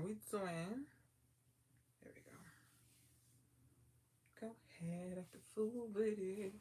we doing? There we go. Go ahead, act the fool with it.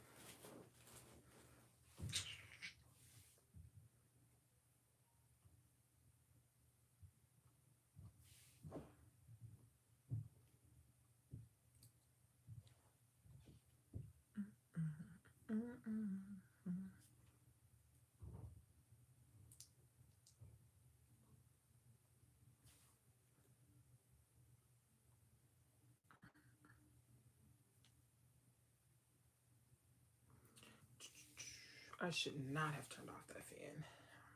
I should not have turned off that fan.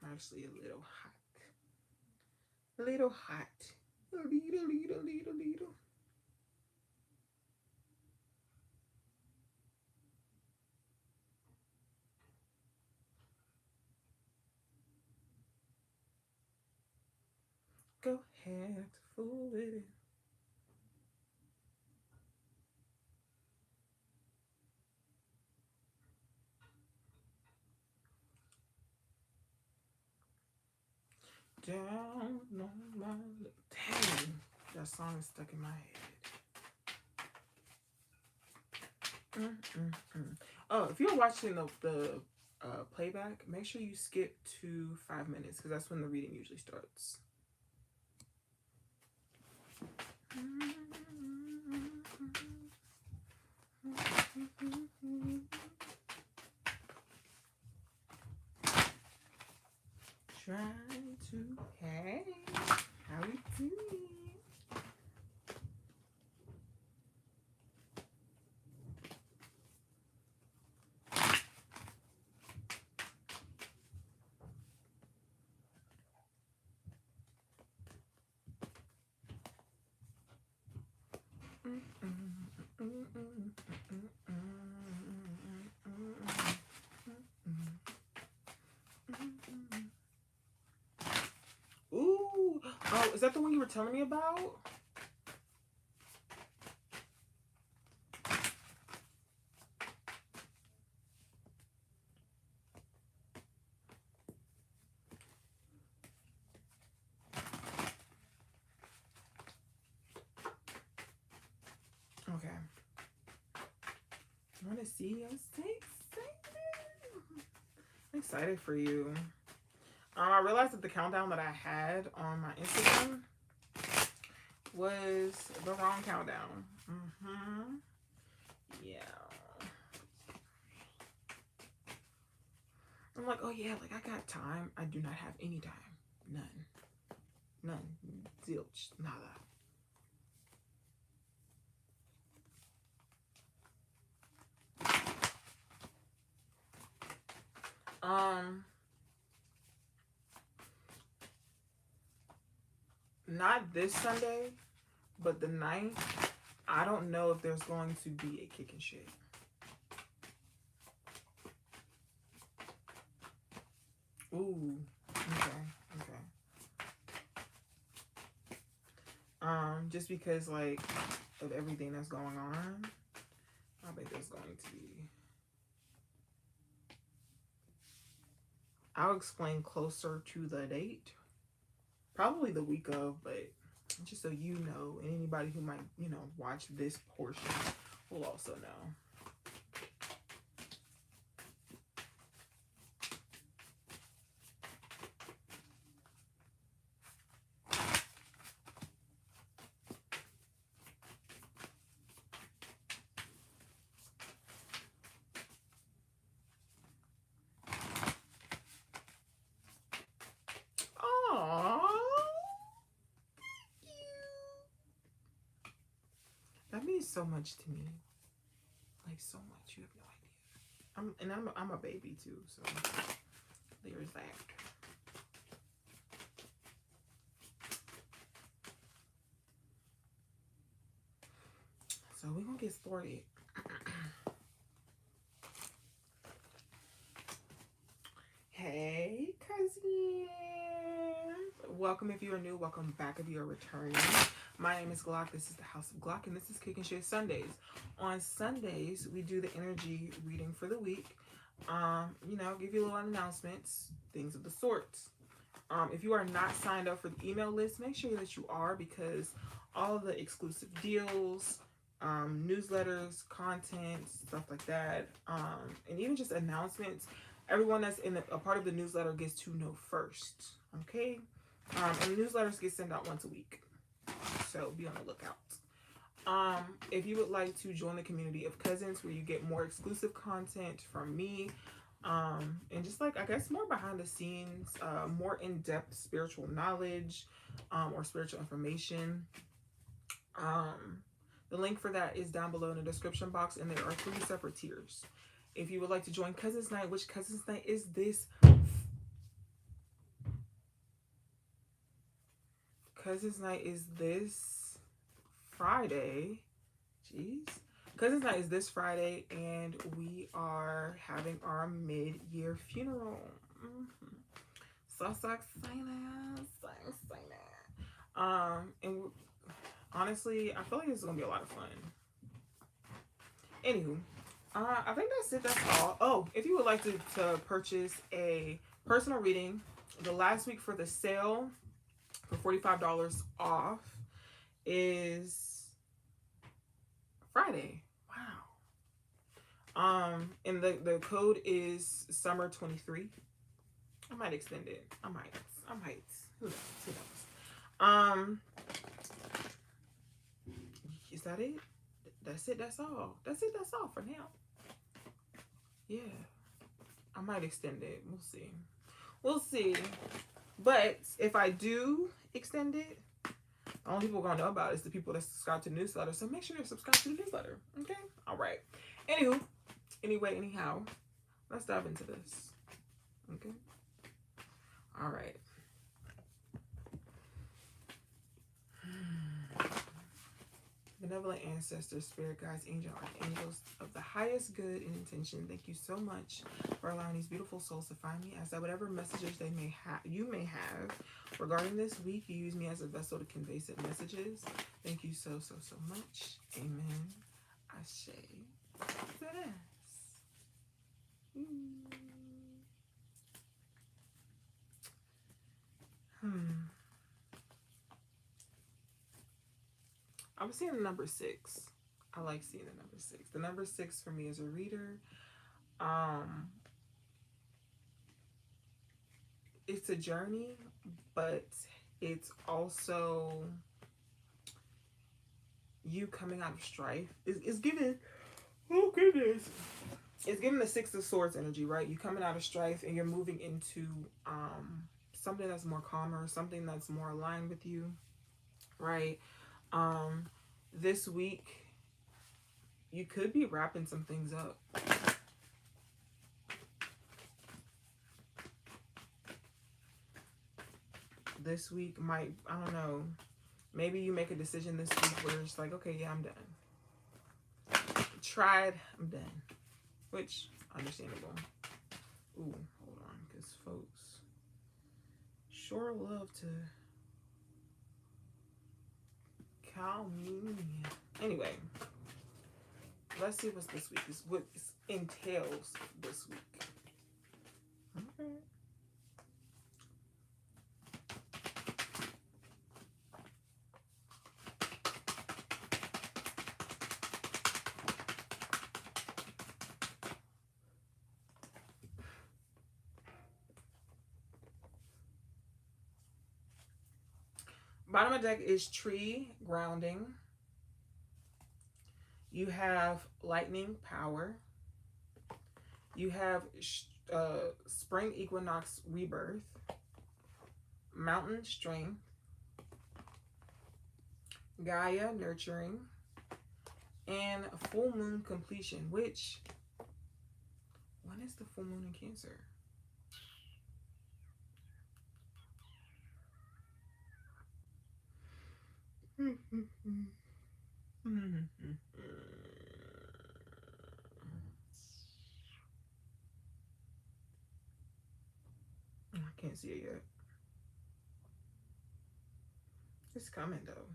I'm actually a little hot. A little hot. A little. Go ahead, fool with it. Down on my lip. Dang, that song is stuck in my head. Oh, if you're watching the playback, make sure you skip to 5 minutes because that's when the reading usually starts. Trying to, hey, how you doing? Ooh, oh, is that the one you were telling me about? Okay. I want to see. I'm so excited. I'm excited for you. I realized that the countdown that I had on my Instagram was the wrong countdown. Yeah. I'm like, oh yeah, like I got time. I do not have any time. None. Zilch. Nada. Not this Sunday, but the 9th, I don't know if there's going to be a kick and shit. Ooh, okay. Just because like of everything that's going on, I think there's going to be. I'll explain closer to the date. Probably the week of, but just so you know, and anybody who might, watch this portion will also know. That means so much to me. Like so much, you have no idea. I'm a baby too, so there's that. So we're gonna get started. Hey, cousin. Welcome if you are new. Welcome back if you are returning. My name is Glock. This is the House of Glock, and this is Kicking Shit Sundays. On Sundays, we do the energy reading for the week. Give you little announcements, things of the sorts. If you are not signed up for the email list, make sure that you are, because all of the exclusive deals, newsletters, content, stuff like that, and even just announcements, everyone that's in a part of the newsletter gets to know first. Okay? And the newsletters get sent out once a week, so be on the lookout. If you would like to join the community of cousins, where you get more exclusive content from me, and just like, I guess, more behind the scenes, more in-depth spiritual knowledge, or spiritual information, the link for that is down below in the description box, and there are 3 separate tiers. If you would like to join Cousins Night, which Cousins Night is this? Cousins Night is this Friday. Jeez. Cousins Night is this Friday, and we are having our mid-year funeral. So excited. So excited. And honestly, I feel like this is going to be a lot of fun. Anywho, I think that's it. That's all. Oh, if you would like to purchase a personal reading, the last week for the sale for $45 off is Friday. Wow. And the code is summer23. I might extend it. I might. Who knows? Is that it? That's it. That's all. That's all for now. Yeah. I might extend it. We'll see. But if I do extend it, the only people gonna know about it is the people that subscribe to the newsletter. So make sure you're subscribed to the newsletter. Okay? All right. Anyhow, let's dive into this. Okay? All right. Benevolent ancestors, spirit guides, angel, archangels of the highest good and intention, thank you so much for allowing these beautiful souls to find me, as that whatever messages you may have regarding this week, you use me as a vessel to convey said messages. Thank you so much. Amen. Ashe. I'm seeing the number 6. I like seeing the number 6. The number 6 for me as a reader, it's a journey, but it's also you coming out of strife. It's giving, oh goodness, it's giving the 6 of Swords energy, right? You coming out of strife and you're moving into something that's more calmer, something that's more aligned with you, right? This week you could be wrapping some things up. This week might, I don't know, maybe you make a decision this week where it's like, okay, yeah, I'm done. Tried, I'm done. Which, understandable. Ooh, hold on, because folks sure love to call me. Anyway, let's see what's this week. What entails this week. Okay. Bottom of the deck is tree, grounding. You have lightning, power. You have spring equinox, rebirth. Mountain, strength. Gaia, nurturing. And full moon, completion, which, when is the full moon in Cancer? I can't see it yet. It's coming though.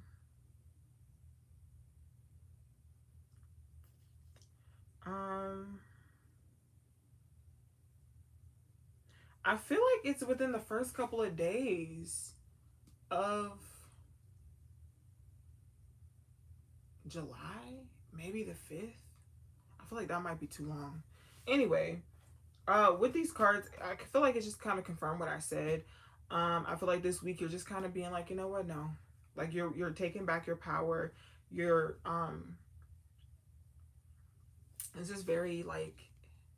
I feel like it's within the first couple of days of July, maybe the 5th. I feel like that might be too long. Anyway, with these cards, I feel like it's just kind of confirmed what I said. I feel like this week you're just kind of being like, you know what, no. Like you're taking back your power. You're this is very like,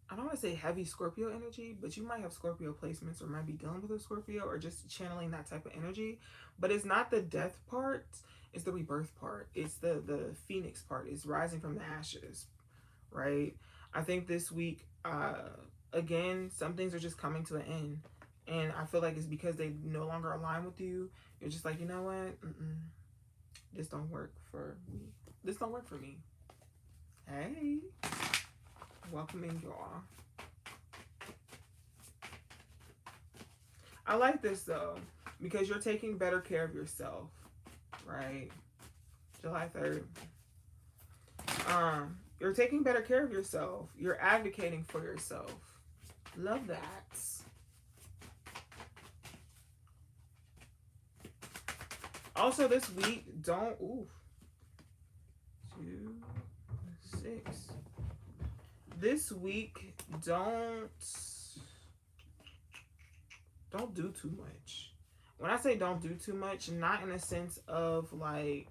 I don't want to say heavy Scorpio energy, but you might have Scorpio placements or might be dealing with a Scorpio or just channeling that type of energy. But it's not the death part, it's the rebirth part. It's the phoenix part. It's rising from the ashes, right? I think this week, again, some things are just coming to an end. And I feel like it's because they no longer align with you. You're just like, you know what? This don't work for me. This don't work for me. Hey. Welcoming y'all. I like this though, because you're taking better care of yourself, right? July 3rd. You're taking better care of yourself. You're advocating for yourself. Love that. Also this week, don't, 2, 6. This week, don't do too much. When I say don't do too much, not in a sense of like,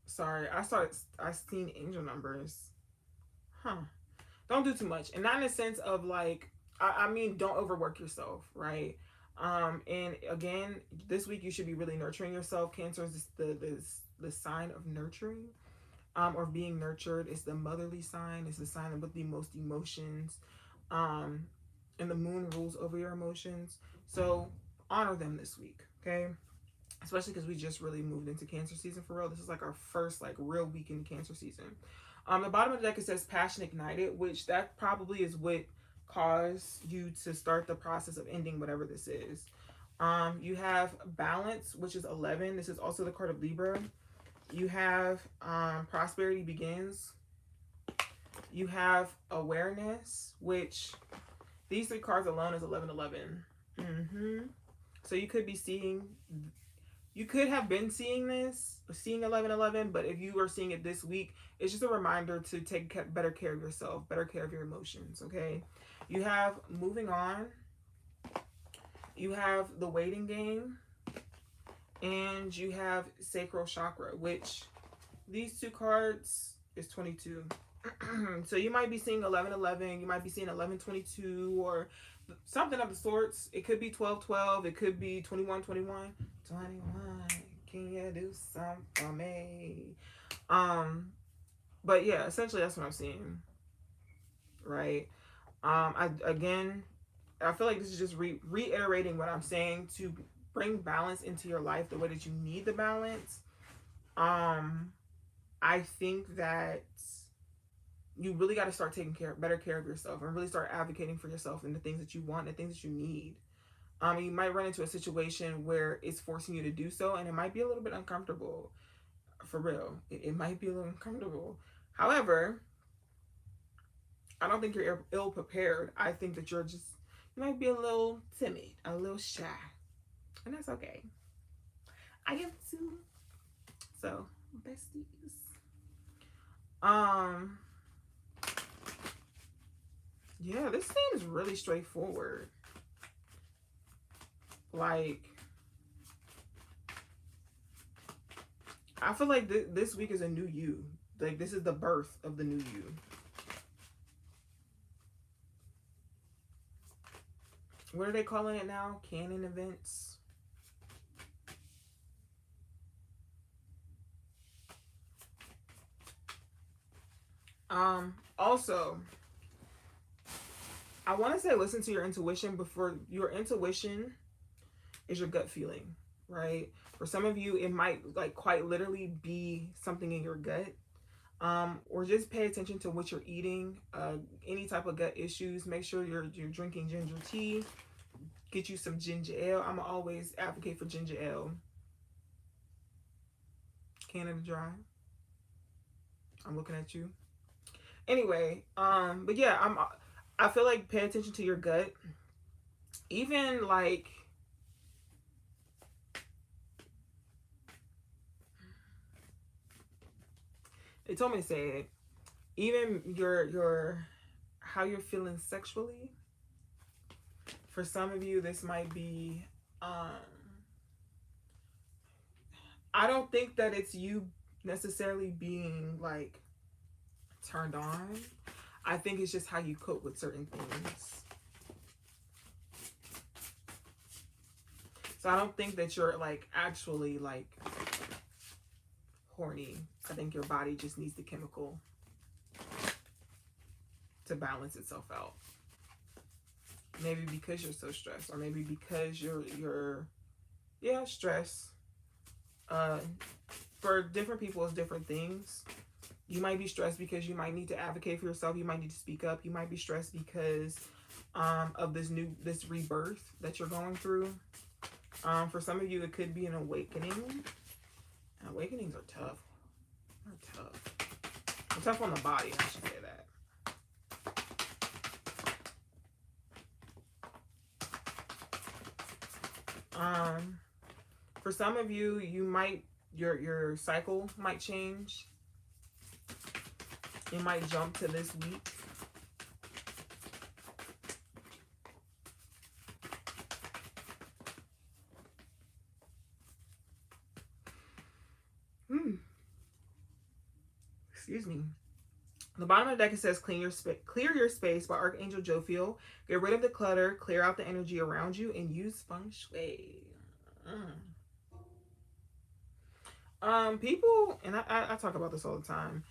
sorry, I seen angel numbers. Don't do too much. And not in a sense of like, I mean, don't overwork yourself, right? And again, this week you should be really nurturing yourself. Cancer is the sign of nurturing, or being nurtured. It's the motherly sign. It's the sign with the most emotions. And the moon rules over your emotions. So honor them this week, okay? Especially because we just really moved into Cancer season for real. This is like our first like real week in Cancer season. The bottom of the deck, it says passion ignited, which that probably is what caused you to start the process of ending whatever this is. You have balance, which is 11. This is also the card of Libra. You have prosperity begins. You have awareness, which these 3 cards alone is 1111. So you could be seeing, you could have been seeing this, seeing 1111, but if you are seeing it this week, it's just a reminder to take better care of yourself, better care of your emotions, okay? You have moving on. You have the waiting game. And you have sacral chakra, which these 2 cards is 22. So you might be seeing 1111, you might be seeing 1122 or something of the sorts. It could be 1212, it could be 2121. 21, can you do something for me? But yeah, essentially that's what I'm seeing, right? I feel like this is just reiterating what I'm saying to bring balance into your life the way that you need the balance. I think that you really got to start taking better care of yourself and really start advocating for yourself and the things that you want and the things that you need. You might run into a situation where it's forcing you to do so, and it might be a little bit uncomfortable. For real, it might be a little uncomfortable. However, I don't think you're ill prepared. I think that you might be a little timid, a little shy, and that's okay. I am too. So, besties. Yeah, this seems really straightforward. Like, I feel like this week is a new you. Like, this is the birth of the new you. What are they calling it now? Canon events. Also, I want to say listen to your intuition. Before your intuition is your gut feeling, right? For some of you, it might like quite literally be something in your gut. Or just pay attention to what you're eating. Any type of gut issues, make sure you're drinking ginger tea. Get you some ginger ale. I'm always advocate for ginger ale. Canada Dry. I'm looking at you. Anyway, but yeah, I feel like pay attention to your gut. Even like they told me to say it. Even your how you're feeling sexually. For some of you, this might be I don't think that it's you necessarily being like turned on. I think it's just how you cope with certain things. So I don't think that you're like actually like horny. I think your body just needs the chemical to balance itself out. Maybe because you're so stressed, or maybe because you're stressed. For different people, it's different things. You might be stressed because you might need to advocate for yourself. You might need to speak up. You might be stressed because of this rebirth that you're going through. For some of you, it could be an awakening. And awakenings are tough. They're tough. They're tough on the body, I should say that. For some of you, you might your cycle might change. It might jump to this week. Excuse me. The bottom of the deck, it says clear your space by Archangel Jophiel. Get rid of the clutter, clear out the energy around you, and use feng shui. People, and I talk about this all the time.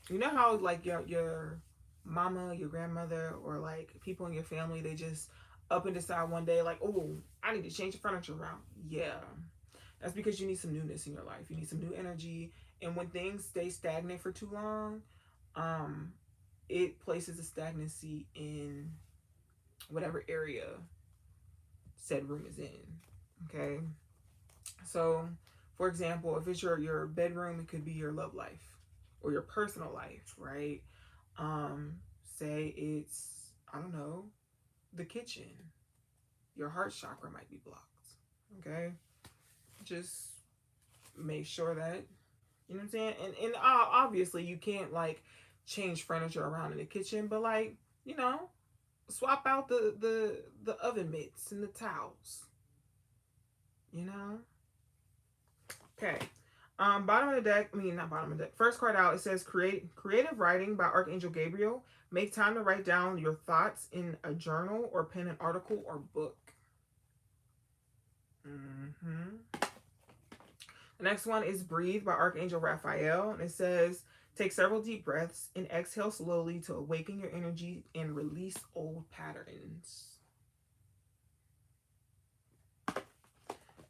You know how like your mama, your grandmother, or like people in your family, they just up and decide one day like, oh, I need to change the furniture around. Yeah, that's because you need some newness in your life. You need some new energy. And when things stay stagnant for too long, it places a stagnancy in whatever area said room is in. Okay, so for example, if it's your bedroom, it could be your love life or your personal life, right? Say it's, I don't know, the kitchen. Your heart chakra might be blocked. Okay, just make sure that, you know what I'm saying? And obviously you can't like change furniture around in the kitchen, but like, you know, swap out the oven mitts and the towels. You know? Okay. Bottom of the deck, not bottom of the deck. First card out, it says creative writing by Archangel Gabriel. Make time to write down your thoughts in a journal or pen an article or book. The next one is Breathe by Archangel Raphael. And it says, take several deep breaths and exhale slowly to awaken your energy and release old patterns.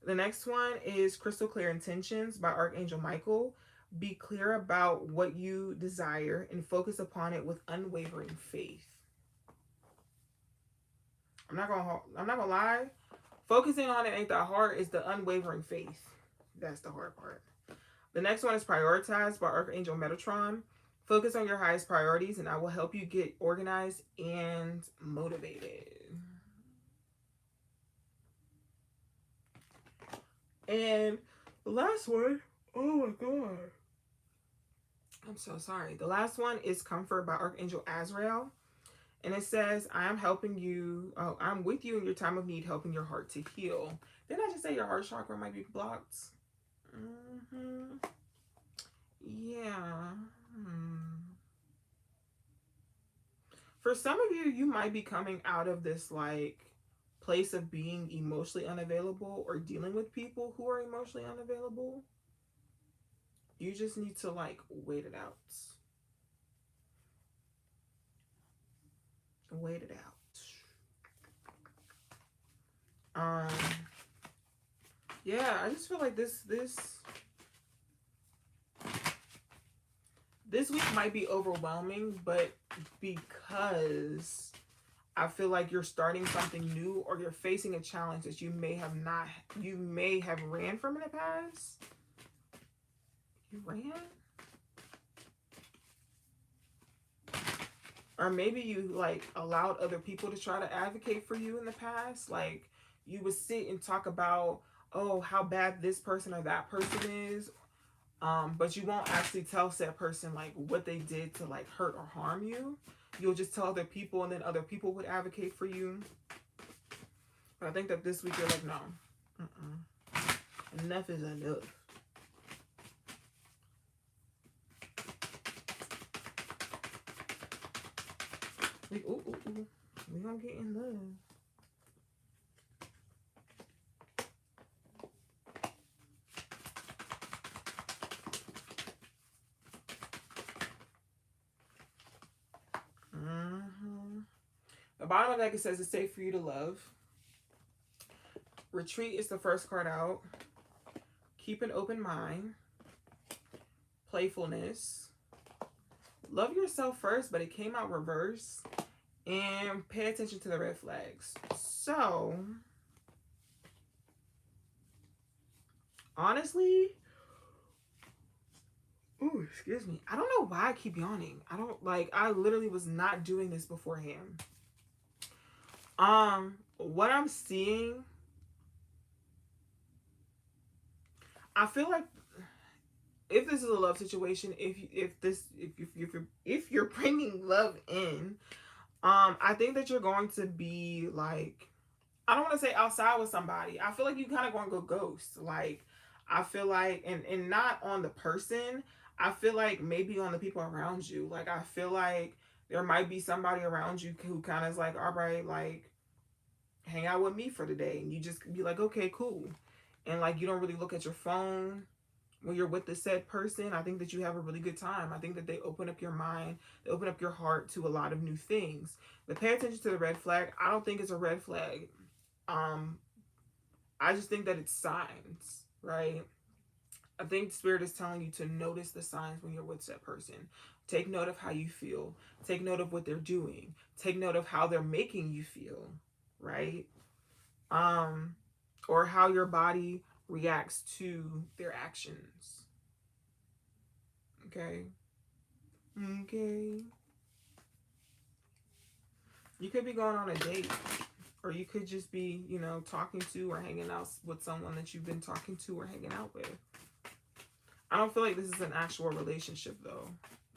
The next one is Crystal Clear Intentions by Archangel Michael. Be clear about what you desire and focus upon it with unwavering faith. I'm not gonna lie. Focusing on it ain't that hard. It's the unwavering faith. That's the hard part. The next one is Prioritize by Archangel Metatron. Focus on your highest priorities and I will help you get organized and motivated. And the last one, oh my God. I'm so sorry. The last one is Comfort by Archangel Azrael. And it says, I am helping you. Oh, I'm with you in your time of need, helping your heart to heal. Didn't I just say your heart chakra might be blocked? Yeah. For some of you, you might be coming out of this like place of being emotionally unavailable or dealing with people who are emotionally unavailable. You just need to like wait it out. Wait it out. Yeah, I just feel like this week might be overwhelming, but because I feel like you're starting something new or you're facing a challenge that you may have ran from in the past. You ran? Or maybe you like allowed other people to try to advocate for you in the past. Like you would sit and talk about, oh, how bad this person or that person is. But you won't actually tell said person like what they did to like hurt or harm you. You'll just tell other people, and then other people would advocate for you. But I think that this week you're like, no. Enough is enough. Like, ooh. We gonna get in love. The bottom of the deck, it says it's safe for you to love. Retreat is the first card out. Keep an open mind. Playfulness. Love yourself first, but it came out reverse. And pay attention to the red flags. So, honestly, ooh, excuse me. I don't know why I keep yawning. I literally was not doing this beforehand. What I'm seeing, I feel like if this is a love situation, if you're bringing love in, I think that you're going to be like, I don't want to say outside with somebody. I feel like you kind of going to go ghost. Like, I feel like, and not on the person. I feel like maybe on the people around you. Like, I feel like there might be somebody around you who kind of is like, all right, like, hang out with me for the day. And you just be like, okay, cool. And like, you don't really look at your phone when you're with the said person. I think that you have a really good time. I think that they open up your mind, they open up your heart to a lot of new things. But pay attention to the red flag. I don't think it's a red flag. I just think that it's signs, right? I think Spirit is telling you to notice the signs when you're with that person. Take note of how you feel. Take note of what they're doing. Take note of how they're making you feel, right? Or how your body reacts to their actions. Okay? You could be going on a date. Or you could just be, talking to or hanging out with someone that you've been talking to or hanging out with. I don't feel like this is an actual relationship, though.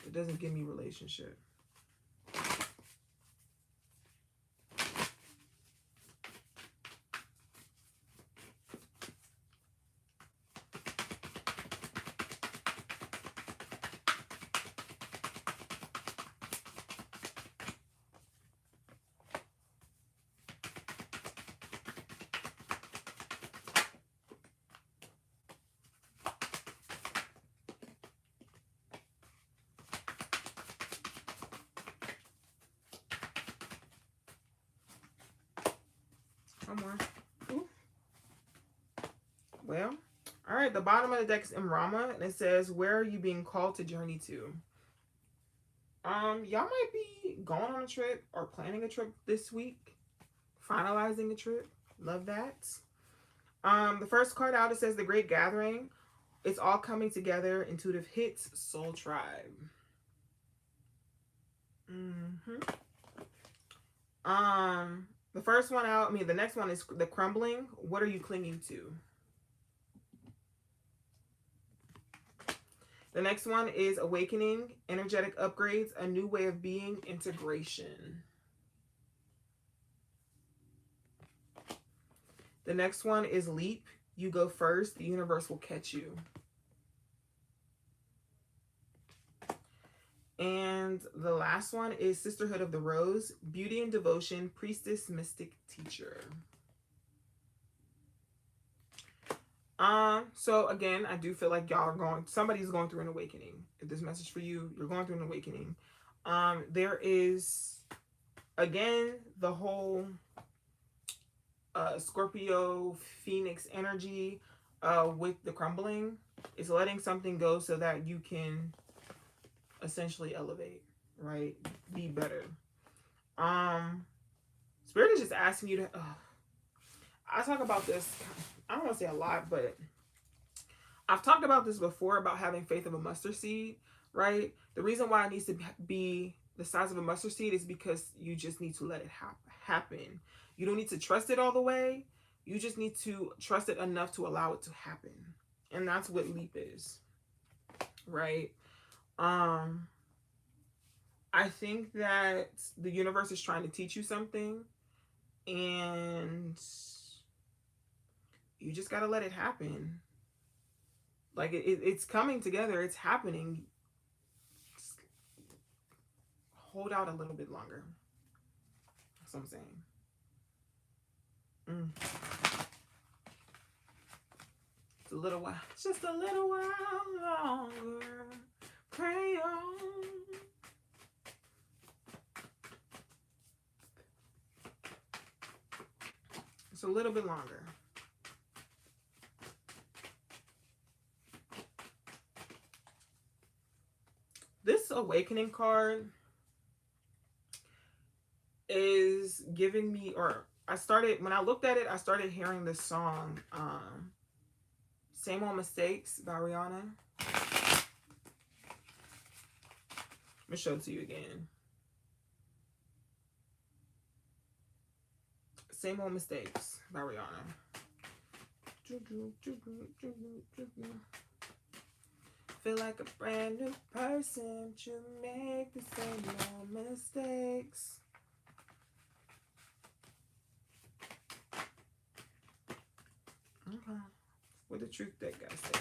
It doesn't give me relationship. One more. Ooh. Well, all right. The bottom of the deck is Imrama, and it says, "Where are you being called to journey to?" Y'all might be going on a trip or planning a trip this week, finalizing a trip. Love that. The first card out, it says, "The Great Gathering." It's all coming together. Intuitive hits. Soul Tribe. The first one out, the next one is The Crumbling. What are you clinging to? The next one is Awakening, Energetic Upgrades, A New Way of Being, Integration. The next one is Leap, You Go First, The Universe Will Catch You. And the last one is Sisterhood of the Rose, Beauty and Devotion, Priestess, Mystic, Teacher. So again, I do feel like somebody's going through an awakening. If this message for you, you're going through an awakening. There is, again, the whole Scorpio Phoenix energy with the crumbling. Is letting something go so that you can essentially elevate, right? Be better. Spirit is just asking you to, I talk about this, I don't want to say a lot, but I've talked about this before about having faith of a mustard seed, right? The reason why it needs to be the size of a mustard seed is because you just need to let it happen. You don't need to trust it all the way. You just need to trust it enough to allow it to happen. And that's what leap is, right? I think that the universe is trying to teach you something, and you just got to let it happen. Like it's coming together. It's happening. Just hold out a little bit longer. That's what I'm saying. It's a little while. Just a little while longer. Pray on. It's a little bit longer. This awakening card is giving me, or when I looked at it, I started hearing this song, Same Old Mistakes by Rihanna. Let me show it to you again. Same Old Mistakes by Rihanna. Feel like a brand new person to make the same old mistakes. Okay. What the truth that guy say?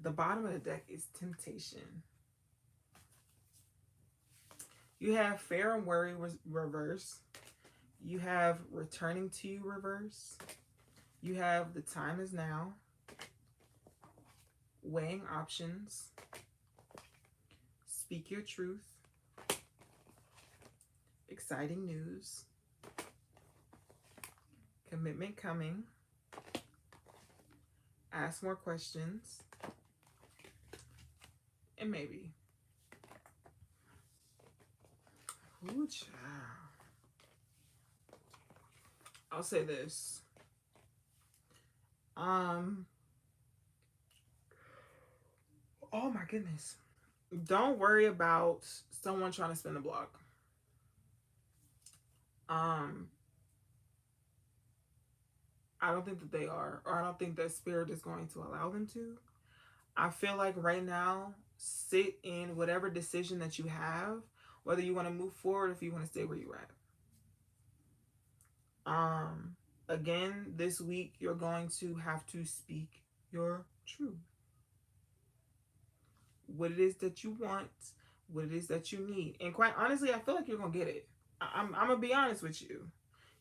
The bottom of the deck is temptation. You have fear and worry reverse. You have returning to you reverse. You have the time is now. Weighing options. Speak your truth. Exciting news. Commitment coming. Ask more questions. And maybe. Ooh, child. I'll say this. Oh my goodness. Don't worry about someone trying to spin the block. I don't think that they are, or I don't think that spirit is going to allow them to. I feel like right now, sit in whatever decision that you have, whether you want to move forward or if you want to stay where you're at. Again, this week, you're going to have to speak your truth. What it is that you want, what it is that you need. And quite honestly, I feel like you're going to get it. I'm going to be honest with you.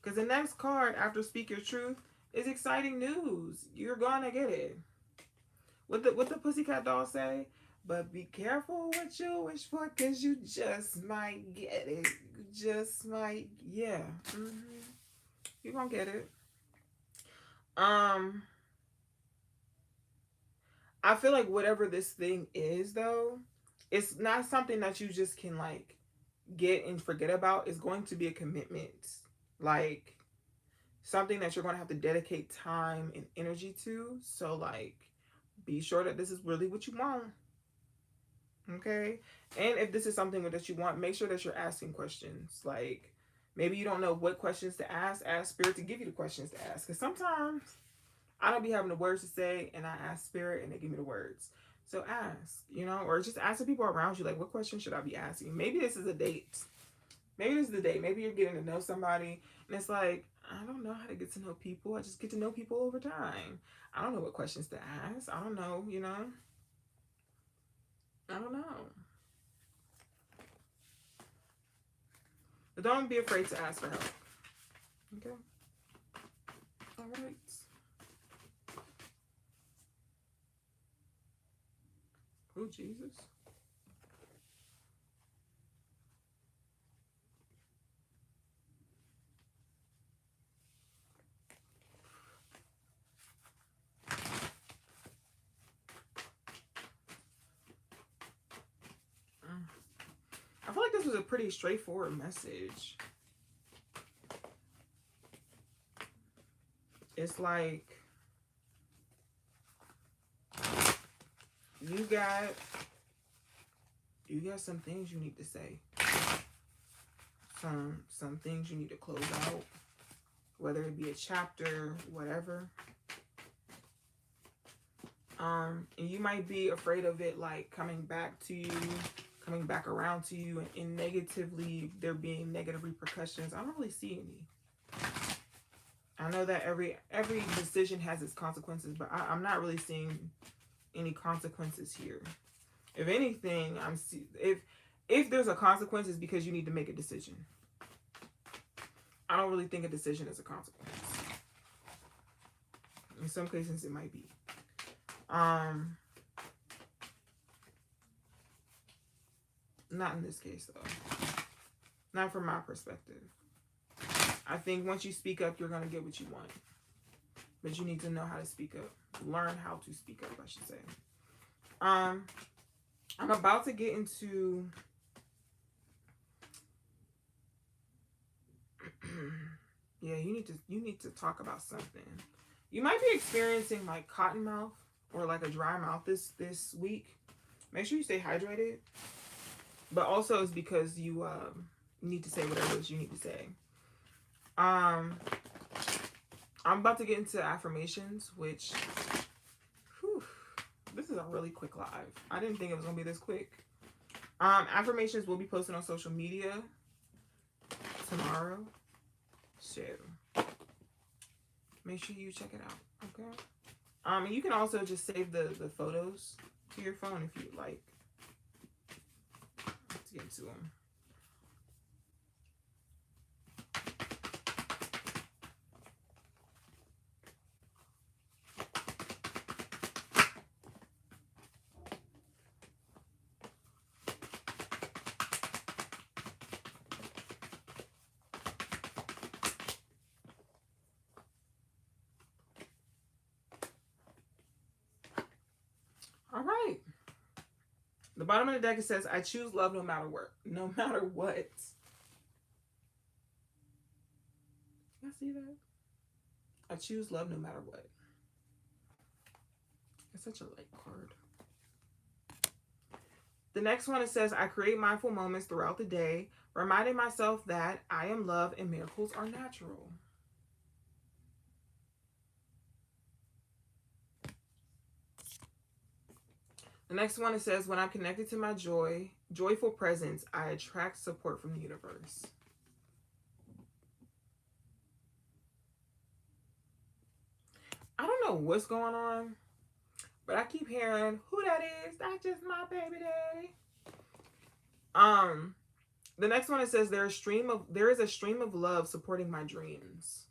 Because the next card after Speak Your Truth is exciting news. You're going to get it. What the Pussycat doll say? But be careful what you wish for, because you just might get it. You just might. Yeah. You're going to get it. I feel like whatever this thing is, though, it's not something that you just can, like, get and forget about. It's going to be a commitment. Like, something that you're going to have to dedicate time and energy to. So, like, be sure that this is really what you want. Okay? And if this is something that you want, make sure that you're asking questions. Like, maybe you don't know what questions to ask Spirit to give you the questions to ask. Because sometimes I don't be having the words to say, and I ask Spirit, and they give me the words. So ask, or just ask the people around you, like, what questions should I be asking? Maybe this is a date. Maybe this is the date. Maybe you're getting to know somebody, and it's like, I don't know how to get to know people. I just get to know people over time. I don't know what questions to ask. I don't know, I don't know. But don't be afraid to ask for help. Okay? All right. Oh, Jesus. I feel like this was a pretty straightforward message. It's like you got some things you need to say. Some things you need to close out, whether it be a chapter, whatever. And you might be afraid of it like coming back to you, coming back around to you, and negatively, there being negative repercussions. I don't really see any. I know that every decision has its consequences, but I'm not really seeing any consequences here. If anything, if there's a consequence, it's because you need to make a decision. I don't really think a decision is a consequence. In some cases, it might be. Not in this case, though. Not from my perspective. I think once you speak up, you're going to get what you want. But you need to know how to speak up. Learn how to speak up, I should say. I'm about to get into... yeah, you need to talk about something. You might be experiencing like cotton mouth or like a dry mouth this week. Make sure you stay hydrated. But also it's because you need to say whatever it is you need to say. I'm about to get into affirmations, which this is a really quick live. I didn't think it was gonna be this quick. Affirmations will be posted on social media tomorrow. So make sure you check it out, okay? And you can also just save the photos to your phone if you like. Let's get to them. All right. The bottom of the deck, it says, I choose love no matter what. No matter what. Y'all see that? I choose love no matter what. It's such a light card. The next one, it says, I create mindful moments throughout the day, reminding myself that I am loved and miracles are natural. The next one, it says, when I'm connected to my joyful presence, I attract support from the universe. I don't know what's going on, but I keep hearing, who that is? That's just my baby daddy. The next one, it says, there is a stream of love supporting my dreams.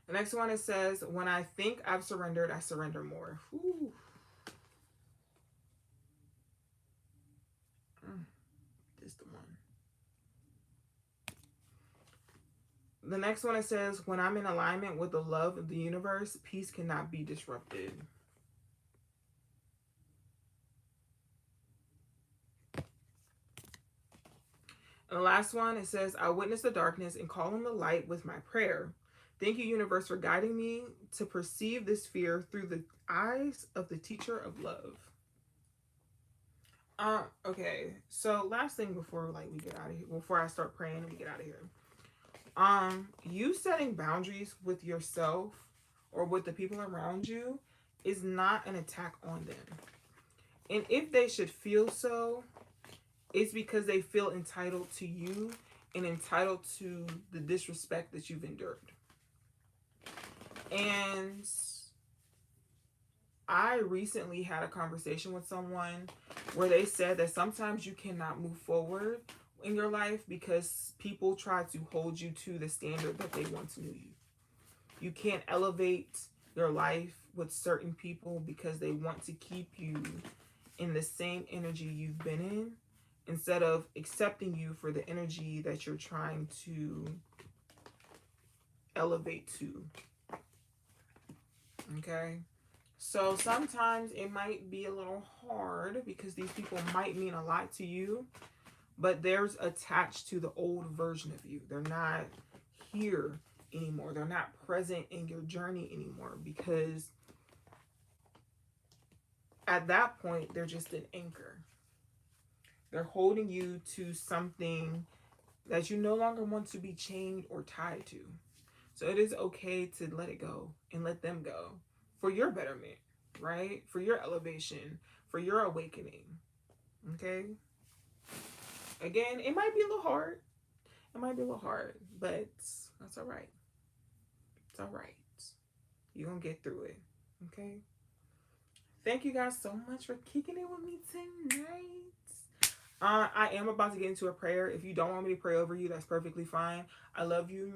The next one, it says, when I think I've surrendered, I surrender more. Whew. This is the one. The next one, it says, when I'm in alignment with the love of the universe, peace cannot be disrupted. And the last one, it says, I witness the darkness and call on the light with my prayer. Thank you, universe, for guiding me to perceive this fear through the eyes of the teacher of love. Okay, so last thing before we get out of here, before I start praying and we get out of here. You setting boundaries with yourself or with the people around you is not an attack on them. And if they should feel so, it's because they feel entitled to you and entitled to the disrespect that you've endured. And I recently had a conversation with someone where they said that sometimes you cannot move forward in your life because people try to hold you to the standard that they once knew you. You can't elevate your life with certain people because they want to keep you in the same energy you've been in, instead of accepting you for the energy that you're trying to elevate to. Okay? So sometimes it might be a little hard because these people might mean a lot to you, but they're attached to the old version of you. They're not here anymore. They're not present in your journey anymore, because at that point, they're just an anchor. They're holding you to something that you no longer want to be chained or tied to. So it is okay to let it go and let them go for your betterment, right? For your elevation, for your awakening. Okay? Again, it might be a little hard. It might be a little hard, but that's all right. It's all right. You're going to get through it. Okay? Thank you guys so much for kicking it with me tonight. I am about to get into a prayer. If you don't want me to pray over you, that's perfectly fine. I love you.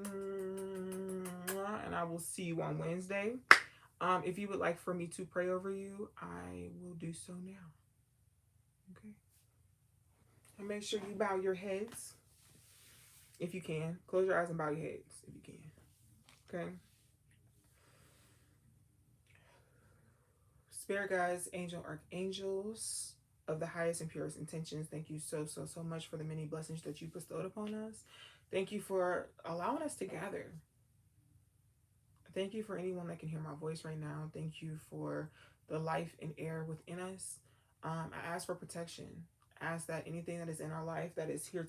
And I will see you on Wednesday. If you would like for me to pray over you, I will do so now. Okay? And make sure you bow your heads. If you can. Close your eyes and bow your heads if you can. Okay? Spirit guides, angel, archangels of the highest and purest intentions, thank you so much for the many blessings that you bestowed upon us. Thank you for allowing us to gather. Thank you for anyone that can hear my voice right now. Thank you for the life and air within us. I ask for protection. I ask that anything that is in our life that is here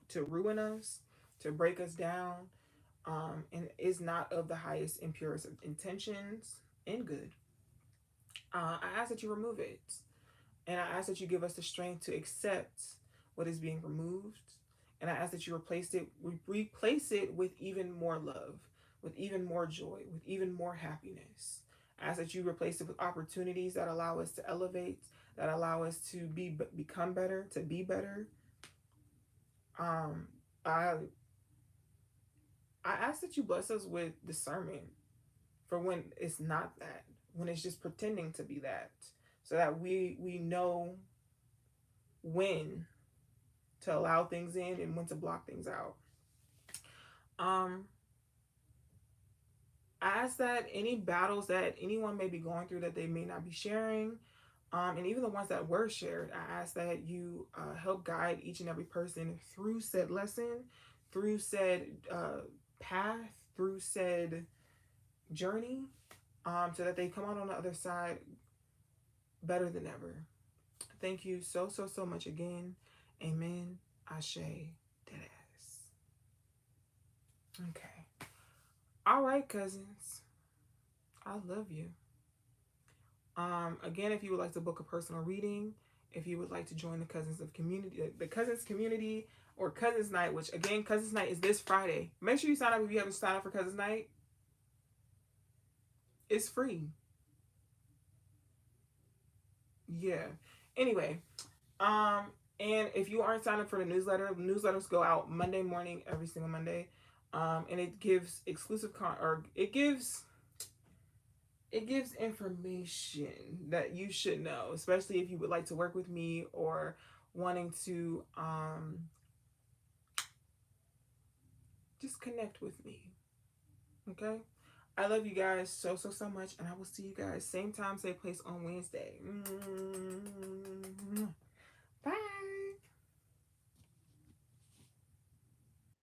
to ruin us, to break us down, and is not of the highest and purest of intentions and good, I ask that you remove it. And I ask that you give us the strength to accept what is being removed. And I ask that you replace it with even more love, with even more joy, with even more happiness. I ask that you replace it with opportunities that allow us to elevate, that allow us to become better, to be better. I ask that you bless us with discernment for when it's not that, when it's just pretending to be that, so that we know when to allow things in and when to block things out. I ask that any battles that anyone may be going through that they may not be sharing, and even the ones that were shared, I ask that you help guide each and every person through said lesson, through said path, through said journey, so that they come out on the other side better than ever. Thank you so much again. Amen. Ashe. Deadass. Okay. All right, cousins. I love you. Again, if you would like to book a personal reading, if you would like to join the Cousins community, or Cousins Night, which again, Cousins Night is this Friday. Make sure you sign up if you haven't signed up for Cousins Night. It's free. Yeah. Anyway, and if you aren't signed up for the newsletters go out Monday morning, every single Monday. And it gives exclusive it gives information that you should know, especially if you would like to work with me or wanting to just connect with me. Okay? I love you guys so much, and I will see you guys same time, same place on Wednesday.